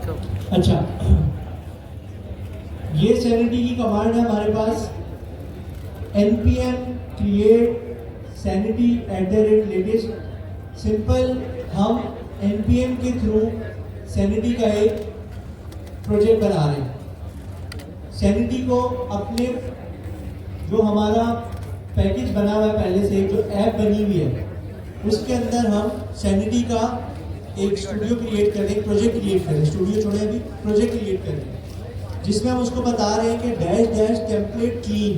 अच्छा, ये सैनिटी की कमांड है हमारे पास, npm create sanity @latest। Simple, हम npm के थ्रू सैनिटी का एक प्रोजेक्ट बना रहे हैं। सैनिटी को अपने जो हमारा पैकेज बना हुआ है पहले से, जो ऐप बनी हुई है, उसके अंदर हम सैनिटी का एक स्टूडियो क्रिएट कर रहे हैं, प्रोजेक्ट क्रिएट कर रहे हैं। स्टूडियो छोड़े, अभी प्रोजेक्ट क्रिएट कर रहे हैं, जिसमें हम उसको बता रहे हैं कि डैश डैश टेम्पलेट क्लीन।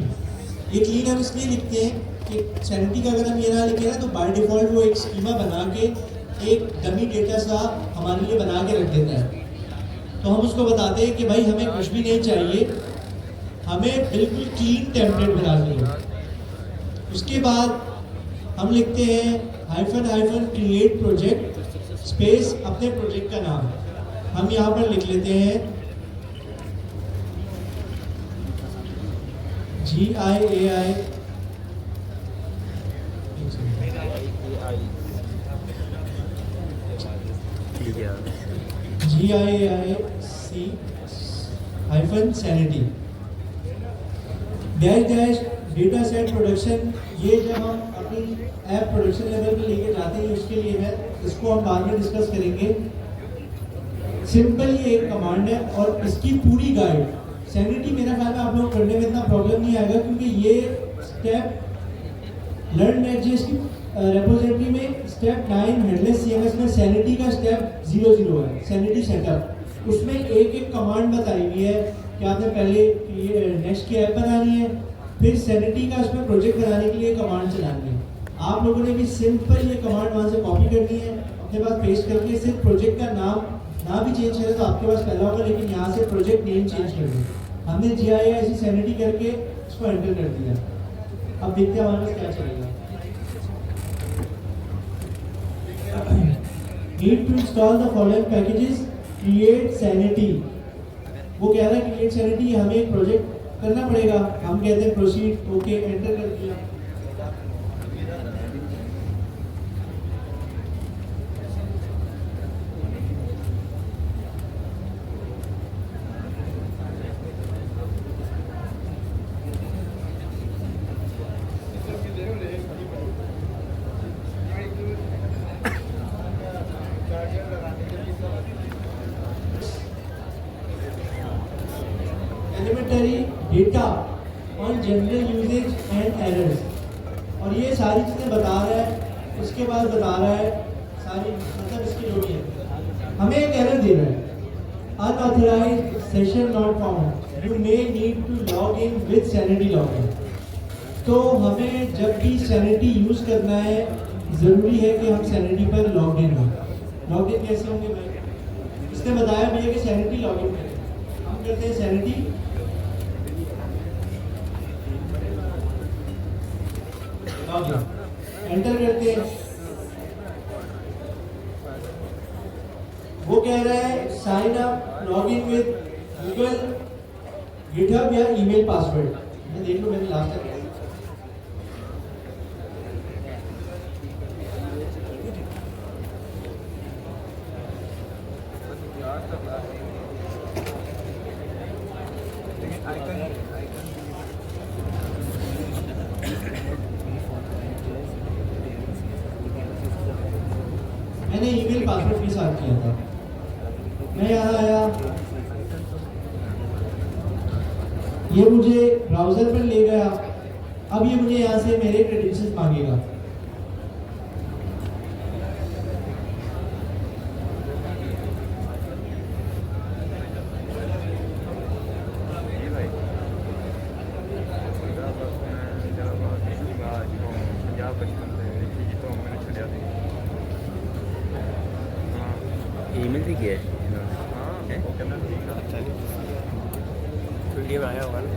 ये क्लीन हम इसलिए लिखते हैं कि सैनिटी का अगर हम ये ना लिखे ना तो बाय डिफॉल्ट वो एक स्कीमा बना के एक डमी डेटा सा हमारे लिए बना के रख देता है। तो हम उसको बताते हैं कि भाई हमें कुछ भी नहीं चाहिए, हमें बिल्कुल क्लीन टेम्पलेट बना चाहिए। उसके बाद हम लिखते हैं हाइफन क्रिएट प्रोजेक्ट स्पेस अपने प्रोजेक्ट का नाम। हम यहाँ पर लिख लेते हैं GIAI -sanity dash dash data set production. ये जब हम अपनी ऐप प्रोडक्शन लेवल पे लेके जाते हैं उसके लिए है, इसको हम बाद में डिस्कस करेंगे। सिंपल ये एक कमांड है और इसकी पूरी गाइड सैनिटी मेरा ख्याल में आप लोग करने में इतना प्रॉब्लम नहीं आएगा, क्योंकि ये स्टेप लर्न नेटजेएस की रेपोजिटरी में स्टेप 9 हेडलेस CMS में सैनिटी का स्टेप 00 है, सैनिटी सेटअप। उसमें एक एक कमांड बताई हुई है कि आपने पहले ये नेक्स्ट की ऐप बनानी है, फिर सैनिटी का उसमें प्रोजेक्ट बनाने के लिए कमांड चलानी है। आप लोगों ने भी सिंपल ये कमांड वहाँ से कॉपी करनी है, अपने पास पेस्ट करके सिर्फ प्रोजेक्ट का नाम ना भी चेंज करें तो आपके पास पहला होगा, लेकिन यहाँ से प्रोजेक्ट नेम चेंज कर दिया। हमने GIAI सैनिटी करके इसको एंटर कर दिया। अब देखते हैं हमारे पास क्या चलेगा। Need to install the following packages, create Sanity. वो कह रहा है क्रिएट सैनिटी, हमें एक प्रोजेक्ट करना पड़ेगा। हम कहते हैं प्रोसीड, ओके, एंटर कर दिया। Elementary data on general usages and errors, और ये सारी चीज़ें बता रहा है। उसके बाद बता रहा है सारी, मतलब इसकी जो भी है, हमें एक एरर दे रहा है, unauthorized session not found, you may need to log in with Sanity login. तो हमें जब भी सैनिटी यूज़ करना है ज़रूरी है कि हम सैनिटी पर लॉग इन हों। लॉग इन कैसे होंगे भाई? इसने बताया भैया कि सैनिटी लॉग इन करें। हम करते हैं सैनिटी, एंटर करते हैं। वो कह रहा है sign up log in with Google, GitHub या ईमेल पासवर्ड। मैं देख लो, मैंने लास्ट तक मैंने ईमेल पासवर्ड के साथ किया था। मैं यहाँ आया, ये मुझे ब्राउजर पर ले गया। अब ये मुझे यहाँ से मेरे क्रेडेंशियल्स मांगेगा। ईमेल भी किया है वीडियो में आया होगा ना।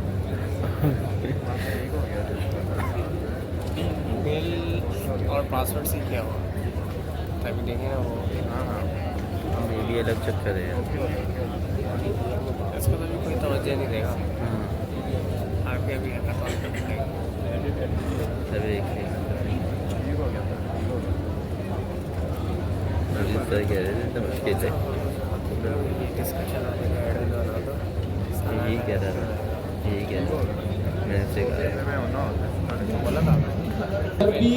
ईमेल और पासवर्ड से किया होगा, तभी देखें ना वो। हाँ, मेरी अलग चक्कर है। इसको तो भी कोई तवज्जो नहीं देगा। आगे अभी है कह रहे थे मुश्किल है। ये डिस्कशन आने का ऐड बना दो यही कह रहा था, यही कह रहा था, मैं से कह रहा था। बोला था जब भी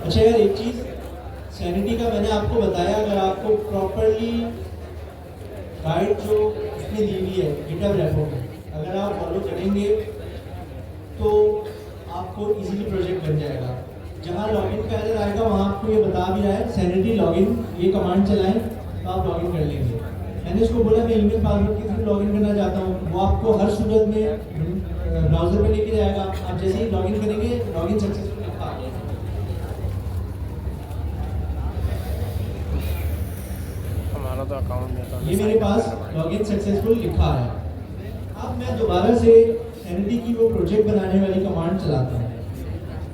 अच्छा यार एक चीज सैनिटी का मैंने आपको बताया, अगर आपको प्रॉपरली गाइड जो उसने दी हुई है गिटहब रेपो में अगर आप फॉलो करेंगे तो आपको इजीली प्रोजेक्ट बन जाएगा। जहाँ लॉगिन का एरर आएगा वहाँ आपको ये बता भी रहा है सैनिटी लॉगिन, ये कमांड चलाएं तो आप लॉगिन कर लेंगे। मैंने उसको बोला मैं ईमेल पासवर्ड के थ्रू लॉगिन करना चाहता हूँ, वो आपको हर सूरत में ब्राउजर पे लेके जाएगा। आप जैसे ही लॉगिन करेंगे लॉगिन सक्सेसफुल लिखा आ जाएगा। हमारा तो अकाउंट में तो ये मेरे पास लॉगिन सक्सेसफुल लिखा है। अब मैं दोबारा से सैनिटी की वो प्रोजेक्ट बनाने वाली कमांड चलाता हूँ।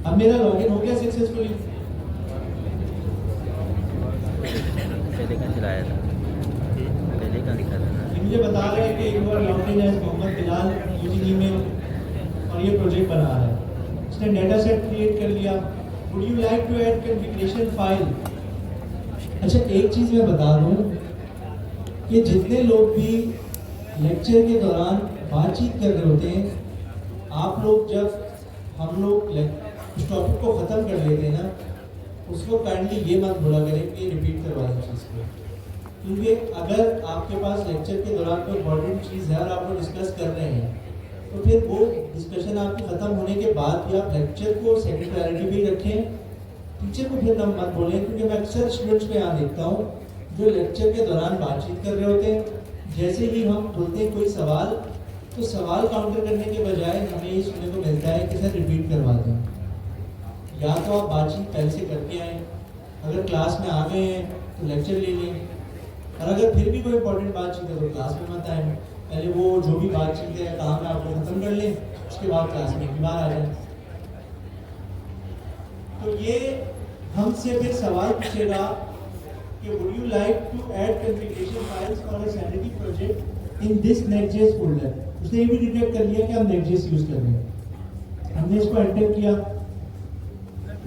अब मेरा लॉगिन हो गया सक्सेसफुली। पहले का चलाया था, पहले का लिखा था ना। ये मुझे बता रहा है कि you are logged in as Mohammad Bilal using email और ये प्रोजेक्ट बना रहा है। इसने डेटा सेट क्रिएट कर लिया। Would you like to add configuration file? अच्छा एक चीज़ मैं बता दूँ कि जितने लोग भी लेक्चर के दौरान बातचीत कर रहे होते हैं, आप लोग जब हम लोग उस टॉपिक को ख़त्म कर लेते हैं ना, उसको काइंडली ये मत बोला करें कि रिपीट करवा दें चीज़ को, क्योंकि अगर आपके पास लेक्चर के दौरान कोई इंपॉर्टेंट चीज़ है और आप लोग डिस्कस कर रहे हैं तो फिर वो डिस्कशन आपकी ख़त्म होने के बाद भी आप लेक्चर को सेकंड प्रायोरिटी भी रखें। टीचर को फिर मत बोलें, क्योंकि मैं अक्सर स्टूडेंट्स को यहाँ देखता हूँ जो लेक्चर के दौरान बातचीत कर रहे होते हैं, जैसे ही हम बोलते हैं कोई सवाल तो सवाल काउंटर करने के बजाय हमें ये सुनने को मिलता है कि सर रिपीट करवा दें। या तो आप बातचीत पहले से करके आएँ, अगर क्लास में आ गए हैं तो लेक्चर ले लें, और अगर फिर भी कोई इंपॉर्टेंट बातचीत है तो क्लास में मत आए, पहले वो जो भी बातचीत है काम है आप लोग खत्म कर लें, उसके बाद क्लास में एक बार आ जाए। तो ये हमसे फिर सवाल पूछेगा कि would you like to add configuration files for a sanity project in this नेक्स्ट.js फोल्डर। उसने ये भी डिटेक्ट कर लिया कि हम नेक्स्ट.js यूज कर रहे हैं। हमने इसको एंटर किया।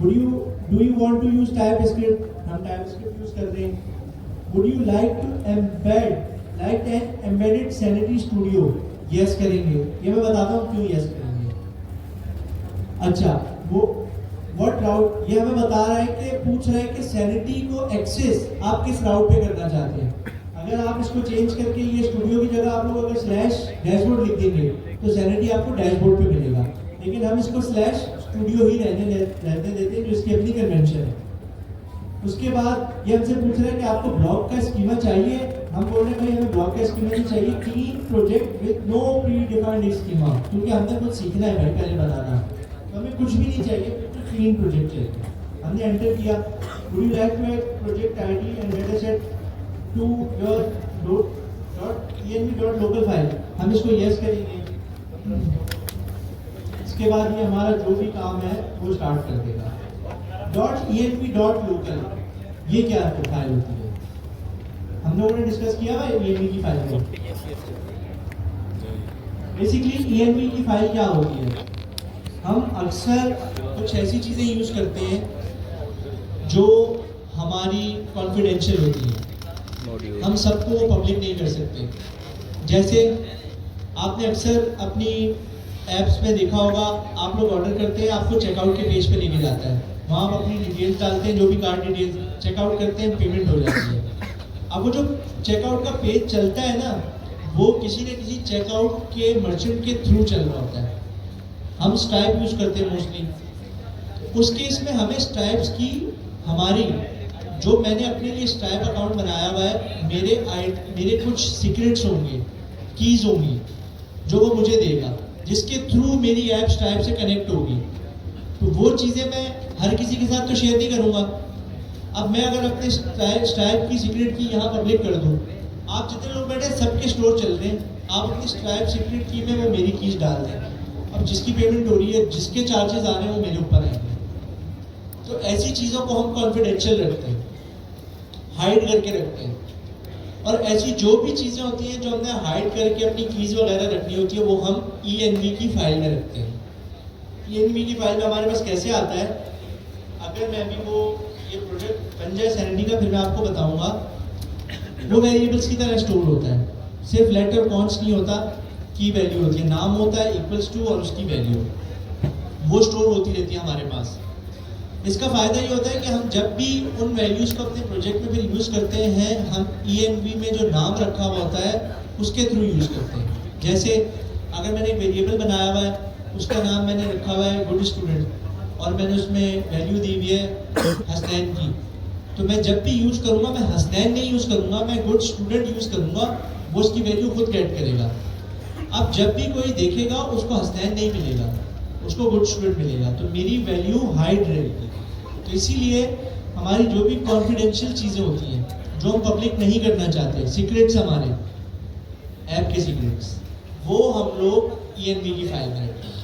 Do you want to use TypeScript? हम टाइपस्क्रिप्ट यूज कर रहे हैं। Would you like to embed like an embedded Sanity studio? Yes करेंगे। ये मैं बताता हूँ क्यों यस करेंगे। अच्छा वो व्हाट राउट, ये हमें बता रहा है कि पूछ रहा है कि सैनिटी को एक्सेस आप किस राउट पे करना चाहते हैं। अगर आप इसको चेंज करके ये स्टूडियो की जगह आप लोग अगर स्लैश डैशबोर्ड लिख देंगे तो सैनिटी आपको डैशबोर्ड पे मिलेगा, लेकिन हम इसको स्लैश स्टूडियो ही रहने देते हैं जो इसकी अपनी कन्वेंशन है। उसके बाद ये हमसे पूछ रहा है कि आपको ब्लॉक का स्कीमा चाहिए। हम बोल रहे हैं भाई हमें ब्लॉक का स्कीमा नहीं चाहिए, clean project with no predefined schema, क्योंकि हमने कुछ सीखना है भाई पहले बनाना, तो हमें कुछ भी नहीं चाहिए, क्लीन प्रोजेक्ट चाहिए। हमने एंटर किया। Would you like to add project ID and data set to your .env.local file? हम इसको यस करेंगे। इसके बाद ये हमारा जो भी काम है वो स्टार्ट कर देगा। .env.local ये क्या फाइल होती है? हम लोगों ने डिस्कस किया है env की फाइल को। बेसिकली env की फाइल क्या होती है? हम अक्सर कुछ ऐसी चीज़ें यूज़ करते हैं जो हमारी कॉन्फिडेंशियल होती है, हम सबको वो पब्लिक नहीं कर सकते। जैसे आपने अक्सर अपनी ऐप्स में देखा होगा, आप लोग ऑर्डर करते हैं, आपको चेकआउट के पेज पे लेके जाता है, वहाँ आप अपनी डिटेल्स डालते हैं, जो भी कार्ड डिटेल्स, चेकआउट करते हैं, पेमेंट हो जाती है। अब वो जो चेकआउट का पेज चलता है ना, वो किसी न किसी चेकआउट के मर्चेंट के थ्रू चल रहा होता है। हम स्ट्राइप यूज़ करते हैं मोस्टली, उस केस में हमें स्ट्राइप्स की हमारी जो मैंने अपने लिए स्ट्राइप अकाउंट बनाया हुआ है, मेरे कुछ सीक्रेट्स होंगे, कीज़ होंगी जो वो मुझे देगा, जिसके थ्रू मेरी ऐप स्ट्राइप से कनेक्ट होगी। तो वो चीज़ें मैं हर किसी के साथ तो शेयर नहीं करूँगा। अब मैं अगर अपने स्ट्राइप की सीक्रेट की यहाँ पब्लिक कर दूँ, आप जितने लोग बैठे सबके स्टोर चल रहे हैं, आप अपनी स्ट्राइप सीक्रेट की में वो मेरी कीज़ डाल दें, अब जिसकी पेमेंट हो रही है, जिसके चार्जेस आ रहे हैं वो मेरे ऊपर आएंगे। तो ऐसी चीज़ों को हम कॉन्फिडेंशियल रखते हैं, हाइड करके रखते हैं। और ऐसी जो भी चीज़ें होती हैं जो हमने हाइड करके अपनी कीज़ वगैरह रखनी होती है, वो हम env की फाइल में रखते हैं। env की फाइल में हमारे पास कैसे आता है, अगर मैं अभी वो ये प्रोजेक्ट बन जाए सैनिटी का, फिर मैं आपको बताऊंगा, वो वेरिएबल्स की तरह स्टोर होता है। सिर्फ लेटर कॉन्स नहीं होता, की वैल्यू होती है, नाम होता है इक्वल्स टू और उसकी वैल्यू वो स्टोर होती रहती है हमारे पास। इसका फ़ायदा ये होता है कि हम जब भी उन वैल्यूज़ को अपने प्रोजेक्ट में फिर यूज़ करते हैं, हम ENV में जो नाम रखा हुआ होता है उसके थ्रू यूज़ करते हैं। जैसे अगर मैंने एक वेरिएबल बनाया हुआ है, उसका नाम मैंने रखा हुआ है गुड स्टूडेंट, और मैंने उसमें वैल्यू दी हुई है हसनैन की, तो मैं जब भी यूज़ करूँगा मैं हसनैन नहीं यूज़ करूँगा, मैं गुड स्टूडेंट यूज़ करूँगा, वो उसकी वैल्यू खुद गेट करेगा। अब जब भी कोई देखेगा उसको हसनैन नहीं मिलेगा, उसको गुड स्टूडेंट मिलेगा, तो मेरी वैल्यू हाइड रहेगी। तो इसीलिए हमारी जो भी कॉन्फिडेंशियल चीज़ें होती हैं जो हम पब्लिक नहीं करना चाहते, सीक्रेट्स हमारे ऐप के सीक्रेट्स, वो हम लोग ENV की फाइल में रखते हैं।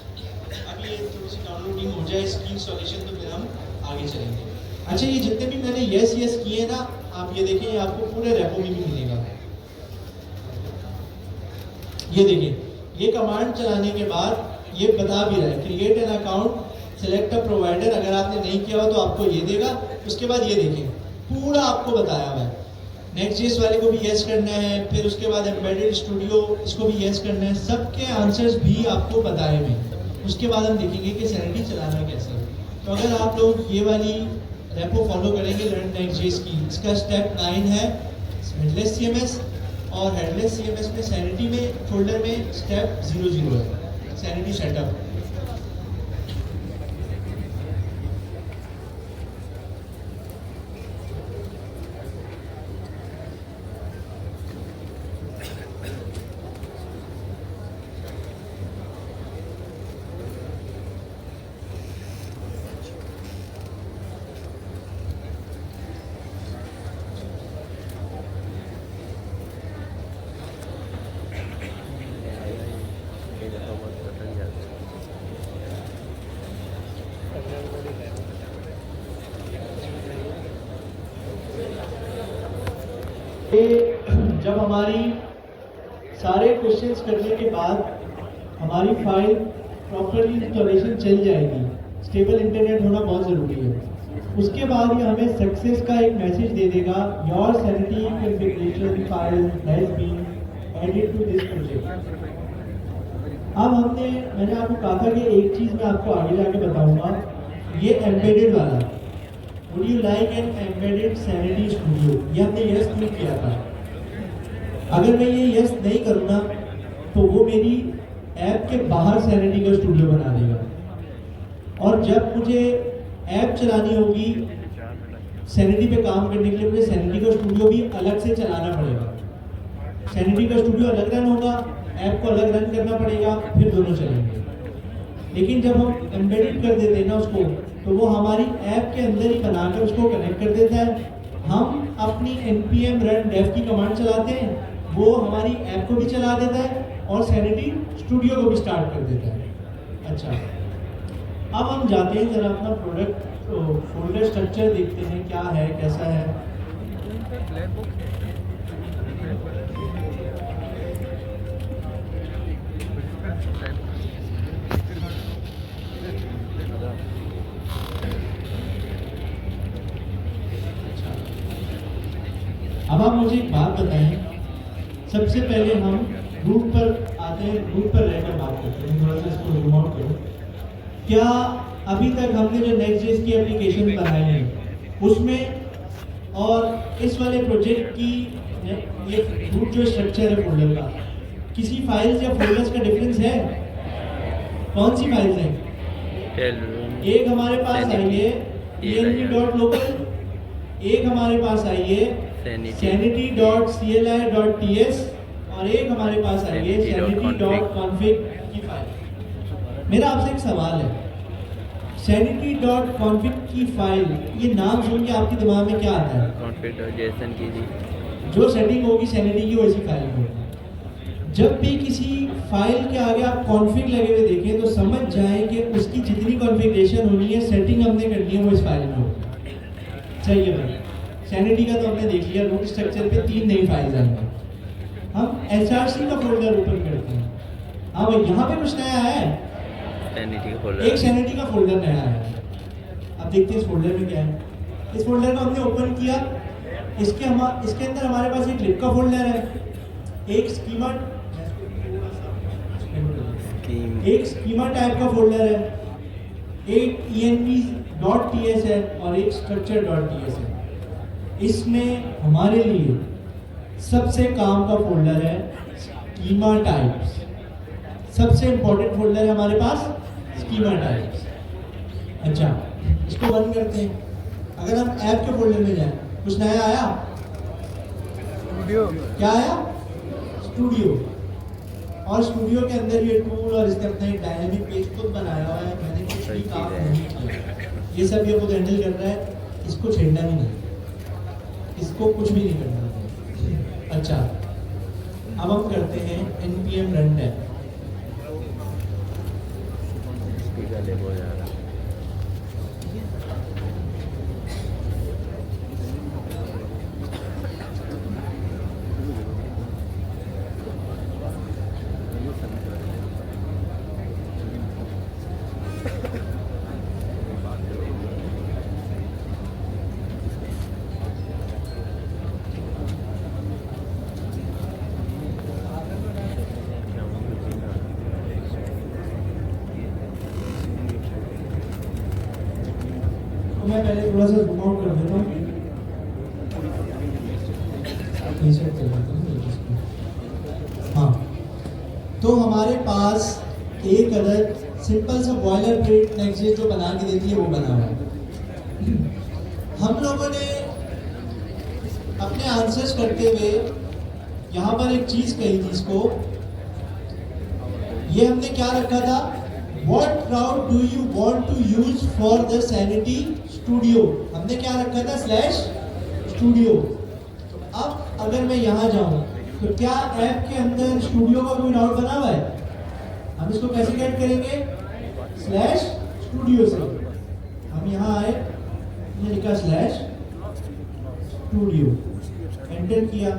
अब ये थोड़ी सी डाउनलोडिंग हो जाए इसकी इंस्टॉलेशन, तो फिर हम आगे चलेंगे। अच्छा, ये जितने भी मैंने यस किए ना, आप ये देखिए, आपको पूरे रेपो में भी मिलेगा। ये देखिए, ये कमांड चलाने के बाद ये बता भी रहा है create an account, select a provider. अगर आपने नहीं किया हो तो आपको ये देगा। उसके बाद ये देखिए, पूरा आपको बताया हुआ है। नेक्स्ट.जेएस वाले को भी यस करना है, फिर उसके बाद एम्बेडेड स्टूडियो इसको भी यस करना है, सबके आंसर्स भी आपको बताए हुए हैं। उसके बाद हम देखेंगे कि सैनिटी चलाना कैसे है। तो अगर आप लोग ये वाली रेपो फॉलो करेंगे लर्न नेक्स्ट.जेएस की, इसका स्टेप 9 है हेडलेस CMS, और हेडलेस CMS में सैनिटी में फोल्डर में स्टेप 00 है सैनिटी सेटअप। जब हमारी सारे क्वेश्चंस करने के बाद हमारी फाइल प्रॉपरली इंस्टॉलेशन चल जाएगी, स्टेबल इंटरनेट होना बहुत ज़रूरी है। उसके बाद ये हमें सक्सेस का एक मैसेज दे देगा, your Sanity configuration file has been added to this project. अब मैंने आपको कहा था कि एक चीज़ मैं आपको आगे जाके बताऊंगा, ये एम्बेडेड वाला, would you like an embedded Sanity studio, ये हमने यस क्यों किया था। अगर मैं ये यस नहीं करूँगा तो वो मेरी ऐप के बाहर सैनिटी का स्टूडियो बना देगा, और जब मुझे ऐप चलानी होगी सैनिटी पे काम करने के लिए, मुझे सैनिटी का स्टूडियो भी अलग से चलाना पड़ेगा। सैनिटी का स्टूडियो अलग रन होगा, ऐप को अलग रन करना पड़ेगा, फिर दोनों चलेंगे। लेकिन जब हम एम्बेडेड कर देते हैं ना उसको, तो वो हमारी ऐप के अंदर ही बनाकर उसको कनेक्ट कर देता है। हम अपनी npm run dev की कमांड चलाते हैं, वो हमारी ऐप को भी चला देता है और सैनिटी स्टूडियो को भी स्टार्ट कर देता है। अच्छा, अब हम जाते हैं जरा अपना प्रोडक्ट फोल्डर स्ट्रक्चर देखते हैं, क्या है कैसा है। अब आप मुझे एक बात बताएं, सबसे पहले हम रूट पर आते हैं, रूट पर रहकर बात करते हैं। थोड़ा सा इसको जूम आउट करो। क्या अभी तक हमने जो नेक्स्ट.जेएस की एप्लीकेशन बनाई है उसमें और इस वाले प्रोजेक्ट की ये रूट जो स्ट्रक्चर है फोल्डर का, किसी फाइल्स या फोल्डर्स का डिफरेंस है? कौन सी फाइल्स हैं? एक हमारे पास आई है env.local, एक हमारे पास आई है sanity.cli.ts, और एक हमारे पास आई है sanity.config की फाइल। मेरा आपसे एक सवाल है, sanity.config की फाइल, ये नाम सुन के आपके दिमाग में क्या आता है? config.json की जी, जो सेटिंग होगी सैनिटी की वैसी फाइल होगी। जब भी किसी फाइल के आगे आप कॉन्फ़िग लगे हुए देखें तो समझ जाएं कि उसकी जितनी कॉन्फ़िगरेशन होनी है, सेटिंग हमने करनी है, वो इस फाइल में होगी। चाहिए भाई, सैनिटी का तो हमने देख लिया, रूट स्ट्रक्चर पे 3 नई फाइल्स आएंगी। हम HRC का फोल्डर ओपन करते हैं। हाँ भाई, यहाँ पे कुछ नया है, सैनिटी का फोल्डर, एक सैनिटी का फोल्डर नया है। अब अब देखते हैं इस फोल्डर में क्या है। इस फोल्डर को हमने ओपन किया, इसके अंदर हमारे पास एक क्लिप का फोल्डर है, एक स्कीमा टाइप का फोल्डर है, एक env.ts है और एक structure.ts है। इसमें हमारे लिए सबसे काम का फोल्डर है स्कीमा टाइप्स। सबसे इंपॉर्टेंट फोल्डर है हमारे पास स्कीमा टाइप्स। अच्छा, इसको बंद करते हैं। अगर हम ऐप के फोल्डर में जाएं, कुछ नया आया? स्टूडियो। क्या आया? स्टूडियो। और स्टूडियो के अंदर ये टूल और इसके अपना एक डायनामिक पेज खुद बनाया हुआ है। मैंने कुछ भी काम नहीं किया, ये सब ये खुद हैंडल कर रहा है। इसको छेड़ना भी नहीं, इसको कुछ भी नहीं करना। अच्छा, अब हम करते हैं npm run टाइप। मैं पहले थोड़ा सा जूम आउट कर देता हूँ। हाँ, तो हमारे पास एक अदर सिंपल सा बॉयलर प्लेट नेक्स्ट जो बना के देती है वो बना हुआ है। हम लोगों ने अपने आंसर्स करते हुए यहाँ पर एक चीज कही थी, इसको ये हमने क्या रखा था, What route do you want to use for the Sanity Studio? हमने क्या रखा था, /studio। तो अब अगर मैं यहाँ जाऊँ तो क्या ऐप के अंदर स्टूडियो का कोई राउट बना हुआ है? हम इसको कैसे गेट करेंगे, /studio से। हम यहाँ आए, हमने लिखा /studio, एंटर किया।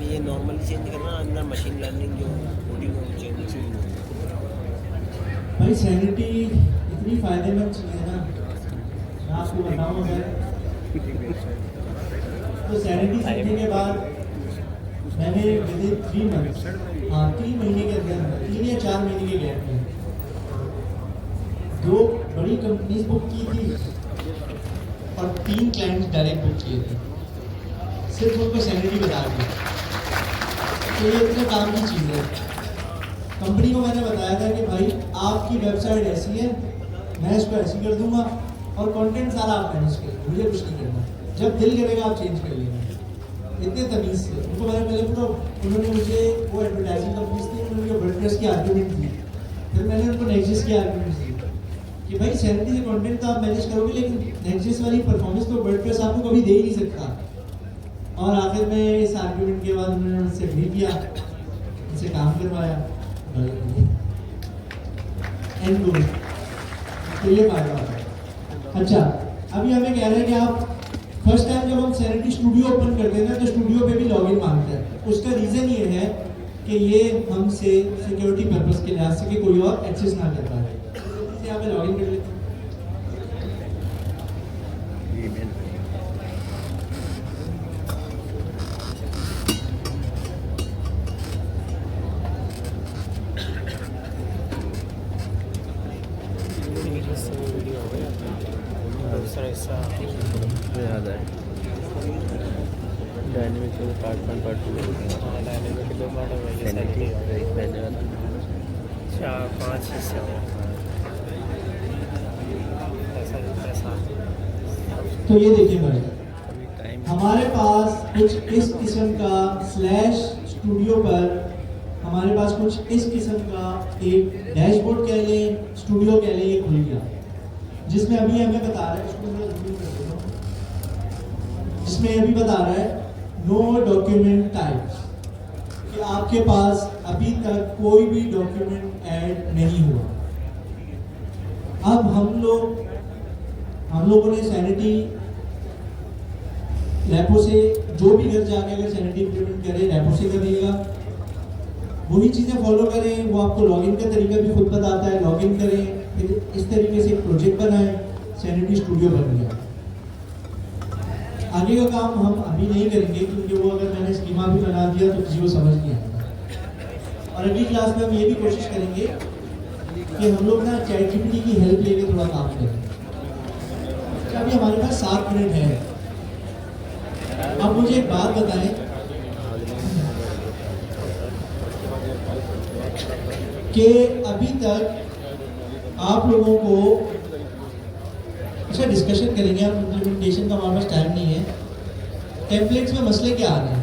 ये नॉर्मली चेंज करना, अंदर मशीन लर्निंग जो कोडिंग है चेंज। भाई सैनिटी इतनी फायदेमंद चीज़ है ना, मैं आपको बताऊँ अगर तो सैनिटी सीखने के बाद मैंने विदिन 3 मंथ्स, 3 महीने के अंदर 3 या 4 महीने के गैप में 2 बड़ी कंपनीज बुक की थी और 3 क्लाइंट्स डायरेक्ट बुक किए थे, सिर्फ उनको सैनिटी बता दी। तो ये इतने काम की चीज़ है। कंपनी को मैंने बताया था कि भाई आपकी वेबसाइट ऐसी है, मैं इसको ऐसी कर दूंगा और कंटेंट सारा आप मैनेज करें, मुझे कुछ नहीं करना, जब दिल करेगा आप चेंज कर लेंगे। इतने तमीज़ से उनको मैंने पहले पूरा, उन्होंने मुझे वो एडवर्टाइजिंग कंपनीज थी, उन्होंने मुझे वर्डप्रेस की आर्ग्यूमेंट दी, फिर मैंने उनको नेक्सस की आर्ग्यूमेंट दी कि भाई सैनिटी से कंटेंट तो आप मैनेज करोगे, लेकिन नेक्सस वाली परफॉर्मेंस तो वर्डप्रेस आपको कभी दे ही नहीं सकता। और आखिर में इस आर्ग्यूमेंट के बाद उन्होंने उनसे एग्री किया, उनसे काम करवाया, एंड गुड। तो ये फायदा होता है। अच्छा, अभी हमें कह रहे हैं कि आप फर्स्ट टाइम जब हम सैनिटी स्टूडियो ओपन करते हैं ना, तो स्टूडियो पे भी लॉगिन मांगता है। उसका रीज़न ये है कि ये हमसे सिक्योरिटी पर्पस के लिहाज से कि कोई और एक्सेस ना कर पाए। तो यहाँ पे लॉगिन कर लेते हैं। याद है डायनेमिक से पार्ट 2 डायनेमिक के 2 पार्ट हो गए, सैनिटी पहले वाला 4-5 हिस्से हो ऐसा। तो ये देखिए भाई, हमारे पास कुछ इस किस्म का /studio पर हमारे पास कुछ इस किस्म का एक डैशबोर्ड कह लें, स्टूडियो कह लें, ये खुल गया, जिसमें अभी हमें बता रहा है, इसको मैं जूम कर देता हूं, जिसमें अभी बता रहा है नो डॉक्यूमेंट टाइप्स, कि आपके पास अभी तक कोई भी डॉक्यूमेंट ऐड नहीं हुआ। अब हम लोगों ने सैनिटी रैपो से जो भी घर जाके अगर सैनिटी इम्प्लीमेंट करें रैपो से करिएगा, वही चीज़ें फॉलो करें। वो आपको लॉगिन का तरीका भी खुद बताता है, लॉगिन करें, फिर इस तरीके से एक प्रोजेक्ट बनाएं, सैनिटी स्टूडियो बन गया। आगे का काम हम अभी नहीं करेंगे क्योंकि वो अगर मैंने स्कीमा भी बना दिया तो किसी को समझ नहीं आएगा। और अगली क्लास में हम ये भी कोशिश करेंगे कि हम लोग ना चैट जीपीटी की हेल्प लेके थोड़ा काम करें। अच्छा, अभी हमारे पास 7 मिनट है। अब मुझे एक बात बताएं कि अभी तक आप लोगों को, अच्छा डिस्कशन करेंगे, आप इम्प्लीमेंटेशन का हमारे पास टाइम नहीं है। टेम्पलेट्स में मसले क्या आ रहे हैं?